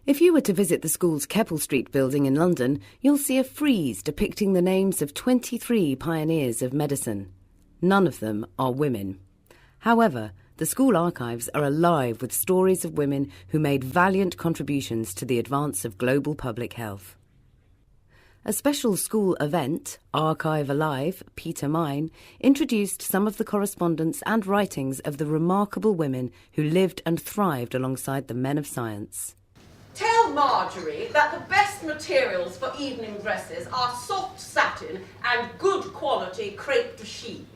If you were to visit the school's Keppel Street building in London, you'll see a frieze depicting the names of 23 pioneers of medicine. None of them are women. However, the school archives are alive with stories of women who made valiant contributions to the advance of global public health. A special school event, Archive Alive, Peter Mine, introduced some of the correspondence and writings of the remarkable women who lived and thrived alongside the men of science. Tell Marjorie that the best materials for evening dresses are soft satin and good quality crepe de chine.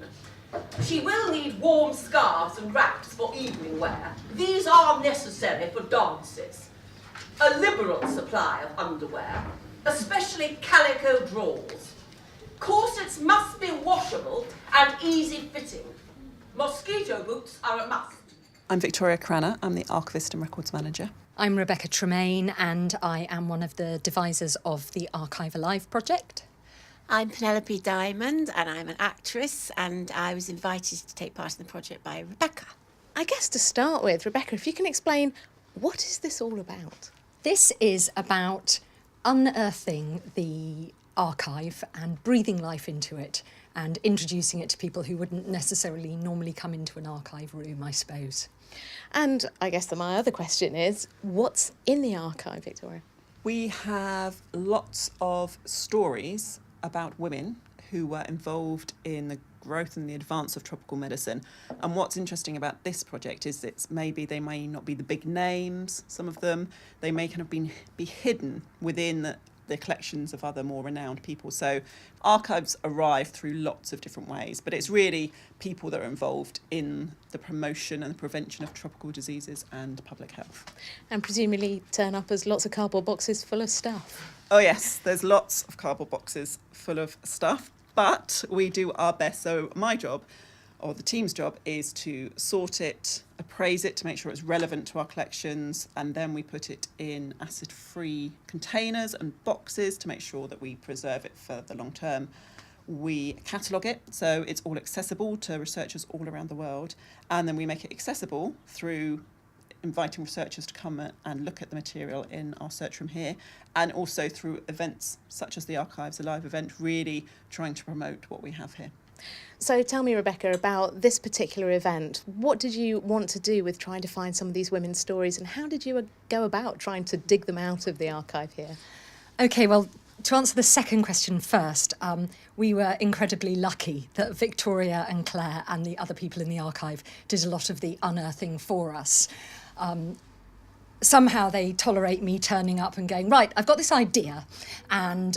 She will need warm scarves and wraps for evening wear. These are necessary for dances. A liberal supply of underwear, especially calico drawers. Corsets must be washable and easy fitting. Mosquito boots are a must. I'm Victoria Cranner. I'm the archivist and records manager. I'm Rebecca Tremaine and I am one of the devisers of the Archive Alive project. I'm Penelope Diamond and I'm an actress and I was invited to take part in the project by Rebecca. I guess to start with, Rebecca, if you can explain, what is this all about? This is about unearthing the archive and breathing life into it and introducing it to people who wouldn't necessarily normally come into an archive room, I suppose. And I guess that my other question is, what's in the archive, Victoria? We have lots of stories about women who were involved in the growth and the advance of tropical medicine. And what's interesting about this project is that maybe they may not be the big names, some of them. They may kind of be hidden within the collections of other more renowned people. So archives arrive through lots of different ways, but it's really people that are involved in the promotion and the prevention of tropical diseases and public health. And presumably turn up as lots of cardboard boxes full of stuff. Oh yes, there's lots of cardboard boxes full of stuff, but we do our best. So my job, or the team's job, is to sort it, appraise it to make sure it's relevant to our collections, and then we put it in acid-free containers and boxes to make sure that we preserve it for the long term. We catalogue it so it's all accessible to researchers all around the world, and then we make it accessible through inviting researchers to come and look at the material in our search room here, and also through events such as the Archives Alive event, really trying to promote what we have here. So tell me, Rebecca, about this particular event. What did you want to do with trying to find some of these women's stories, and how did you go about trying to dig them out of the archive here? OK, well, to answer the second question first, we were incredibly lucky that Victoria and Claire and the other people in the archive did a lot of the unearthing for us. Somehow they tolerate me turning up and going, right, I've got this idea and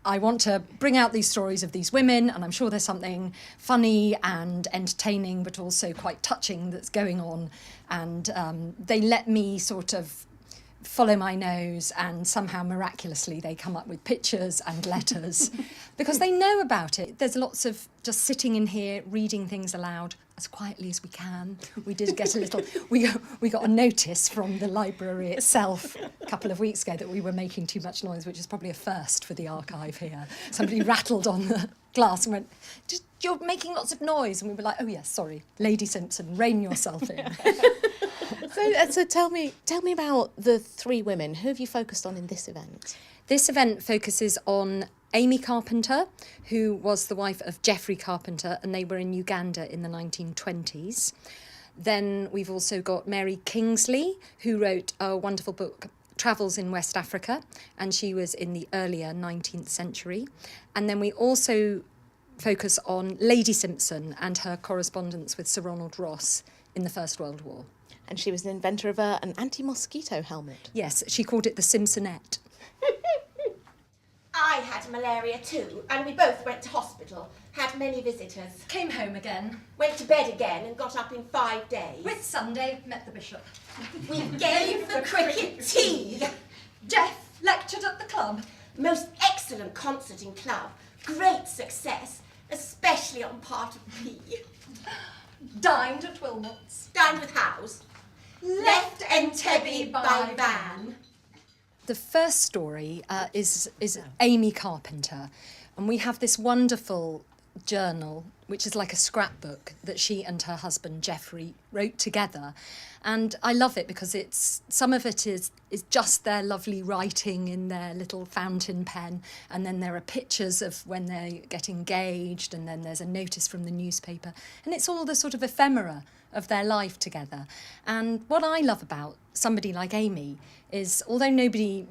I want to bring out these stories of these women, and I'm sure there's something funny and entertaining but also quite touching that's going on, and they let me sort of follow my nose, and somehow miraculously they come up with pictures and letters because they know about it. There's lots of just sitting in here reading things aloud as quietly as we can. We did get a little, we got a notice from the library itself a couple of weeks ago that we were making too much noise, which is probably a first for the archive here. Somebody rattled on the glass and went, "You're making lots of noise." And we were like, "Oh yes, sorry, Lady Simpson, rein yourself in." So tell me about the three women. Who have you focused on in this event? This event focuses on Amy Carpenter, who was the wife of Geoffrey Carpenter, and they were in Uganda in the 1920s. Then we've also got Mary Kingsley, who wrote a wonderful book, Travels in West Africa, and she was in the earlier 19th century. And then we also focus on Lady Simpson and her correspondence with Sir Ronald Ross in the First World War. And she was an inventor of an anti-mosquito helmet. Yes, she called it the Simpsonette. I had malaria too, and we both went to hospital, had many visitors. Came home again. Went to bed again and got up in 5 days. With Sunday, met the bishop. We gave the cricket tea. Jeff lectured at the club. Most excellent concert in club. Great success, especially on part of P. Dined at Wilmot's. Dined with Howes. Left Entebbe by van. The first story is Amy Carpenter, and we have this wonderful journal, which is like a scrapbook that she and her husband Geoffrey wrote together, And I love it because some of it is just their lovely writing in their little fountain pen, and then there are pictures of when they get engaged, and then there's a notice from the newspaper, and it's all the sort of ephemera of their life together. And what I love about somebody like Amy is, although nobody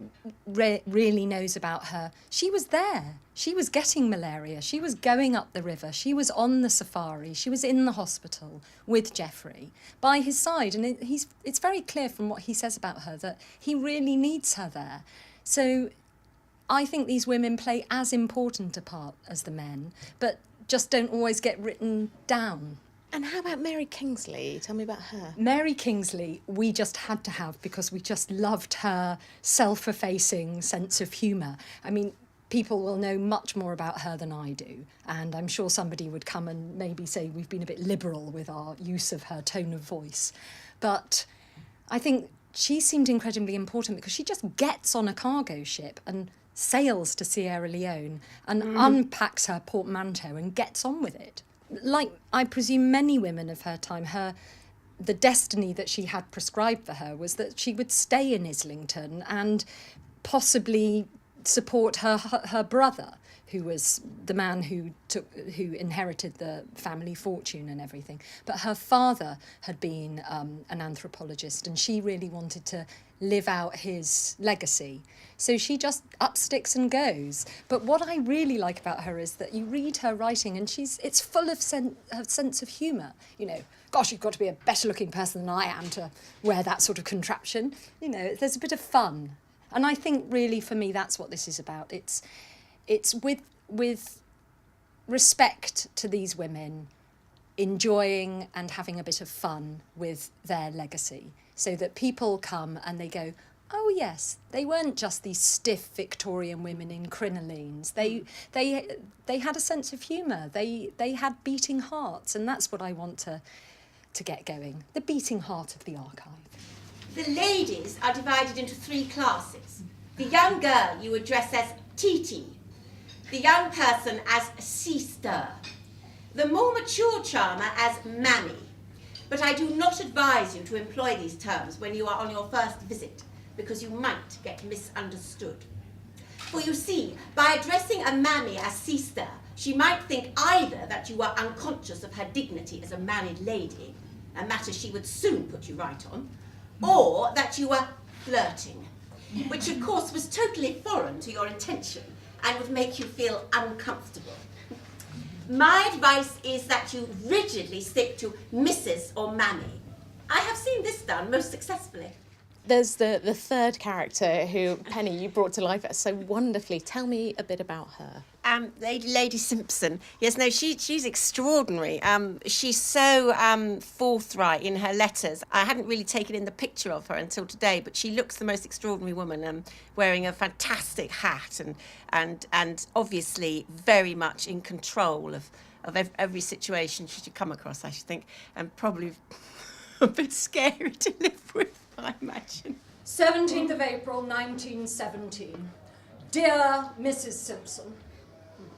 really knows about her, she was there. She was getting malaria. She was going up the river. She was on the safari. She was in the hospital with Geoffrey by his side. And it's very clear from what he says about her that he really needs her there. So I think these women play as important a part as the men, but just don't always get written down. And how about Mary Kingsley? Tell me about her. Mary Kingsley, we just had to have because we just loved her self-effacing sense of humour. I mean, people will know much more about her than I do, and I'm sure somebody would come and maybe say we've been a bit liberal with our use of her tone of voice. But I think she seemed incredibly important because she just gets on a cargo ship and sails to Sierra Leone and unpacks her portmanteau and gets on with it. Like, I presume many women of her time, the destiny that she had prescribed for her was that she would stay in Islington and possibly support her brother, who was the man who inherited the family fortune and everything. But her father had been an anthropologist, and she really wanted to live out his legacy. So she just up sticks and goes. But what I really like about her is that you read her writing and it's full of her sense of humour. You know, gosh, you've got to be a better looking person than I am to wear that sort of contraption. You know, there's a bit of fun. And I think really for me that's what this is about. It's with respect to these women, enjoying and having a bit of fun with their legacy, so that people come and they go, oh yes, they weren't just these stiff Victorian women in crinolines. They had a sense of humour. They had beating hearts, and that's what I want to get going. The beating heart of the archive. The ladies are divided into 3 classes. The young girl you address as Titi, the young person as sister, the more mature charmer as mammy. But I do not advise you to employ these terms when you are on your first visit, because you might get misunderstood. For you see, by addressing a mammy as sister, she might think either that you are unconscious of her dignity as a married lady, a matter she would soon put you right on, or that you were flirting, which of course was totally foreign to your intention and would make you feel uncomfortable. My advice is that you rigidly stick to Mrs. or Mammy. I have seen this done most successfully. There's the third character who, Penny, you brought to life so wonderfully. Tell me a bit about her. Lady Simpson. Yes, no, she's extraordinary. She's so forthright in her letters. I hadn't really taken in the picture of her until today, but she looks the most extraordinary woman, wearing a fantastic hat and obviously very much in control of every situation she should come across, I should think, and probably a bit scary to live with, I imagine. 17th of April, 1917. Dear Mrs. Simpson,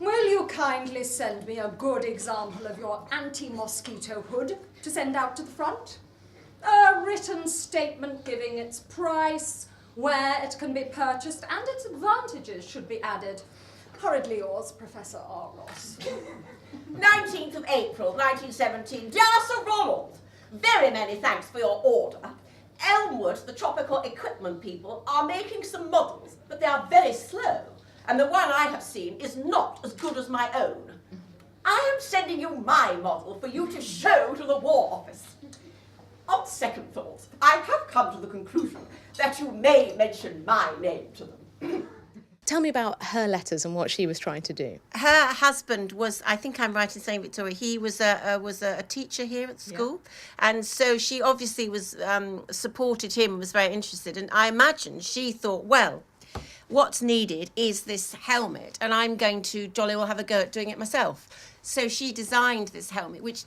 will you kindly send me a good example of your anti-mosquito hood to send out to the front? A written statement giving its price, where it can be purchased, and its advantages should be added. Hurriedly yours, Professor R. Ross. 19th of April, 1917. Dear Sir Ronald, very many thanks for your order. Elmwood, the tropical equipment people, are making some models, but they are very slow, and the one I have seen is not as good as my own. I am sending you my model for you to show to the War Office. On second thoughts, I have come to the conclusion that you may mention my name to them. Tell me about her letters and what she was trying to do. Her husband was, I think I'm right in saying, Victoria, he was a teacher here at school. Yeah. And so she obviously was supported him, was very interested. And I imagine she thought, well, what's needed is this helmet, and I'm going to jolly well have a go at doing it myself. So she designed this helmet, which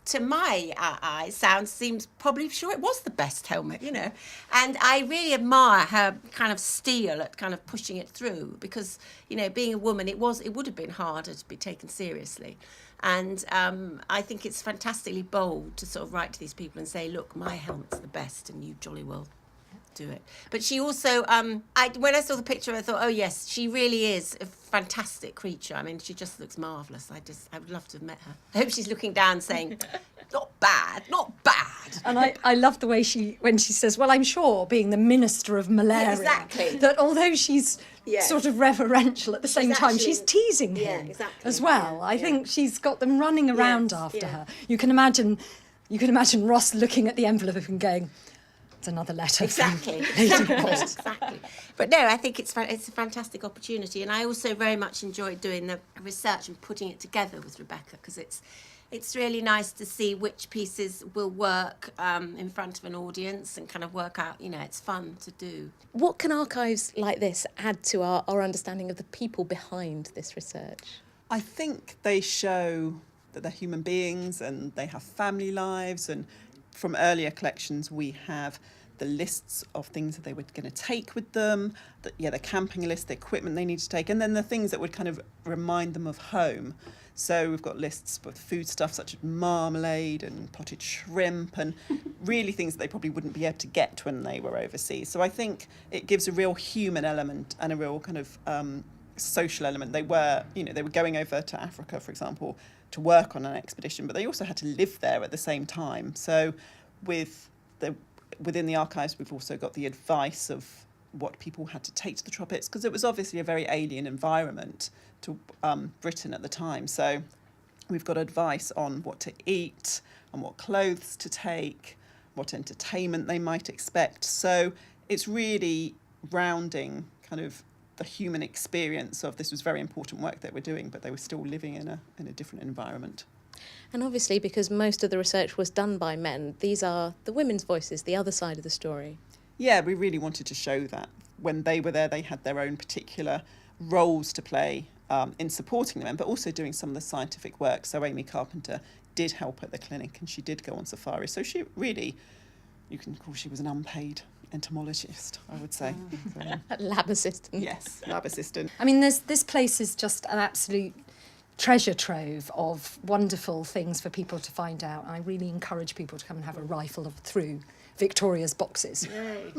to my eyes seems probably sure it was the best helmet, you know. And I really admire her kind of steel at kind of pushing it through, because, you know, being a woman, it would have been harder to be taken seriously. And I think it's fantastically bold to sort of write to these people and say, look, my helmet's the best and you jolly well do it. But she also, when I saw the picture, I thought, oh yes, she really is a fantastic creature. I mean, she just looks marvellous. I would love to have met her. I hope she's looking down saying, not bad, not bad. And I love the way when she says, well, I'm sure, being the minister of malaria, Exactly. that although she's sort of reverential at the same time, she's teasing him as well. I think she's got them running around after her. You can imagine Ross looking at the envelope and going, it's another letter. Exactly. Exactly. But no, I think it's a fantastic opportunity, and I also very much enjoyed doing the research and putting it together with Rebecca, because it's really nice to see which pieces will work in front of an audience and kind of work out, it's fun to do. What can archives like this add to our understanding of the people behind this research? I think they show that they're human beings and they have family lives, and from earlier collections we have the lists of things that they were going to take with them, the camping list, the equipment they need to take, and then the things that would kind of remind them of home. So we've got lists with foodstuff such as marmalade and potted shrimp, and really things that they probably wouldn't be able to get when they were overseas. So I think it gives a real human element and a real kind of social element. They were going over to Africa, for example, to work on an expedition, but they also had to live there at the same time. So within the archives, we've also got the advice of what people had to take to the tropics, because it was obviously a very alien environment to Britain at the time. So we've got advice on what to eat and what clothes to take, what entertainment they might expect. So it's really rounding kind of the human experience of this was very important work that we're doing, but they were still living in a different environment. And obviously, because most of the research was done by men, these are the women's voices, the other side of the story. Yeah, we really wanted to show that. When they were there, they had their own particular roles to play in supporting the men, but also doing some of the scientific work. So Amy Carpenter did help at the clinic and she did go on safari. So she really, you can call she was an unpaid entomologist, I would say. Lab assistant. Yes, lab assistant. I mean, this place is just an absolute treasure trove of wonderful things for people to find out. I really encourage people to come and have a rifle through Victoria's boxes. Yay.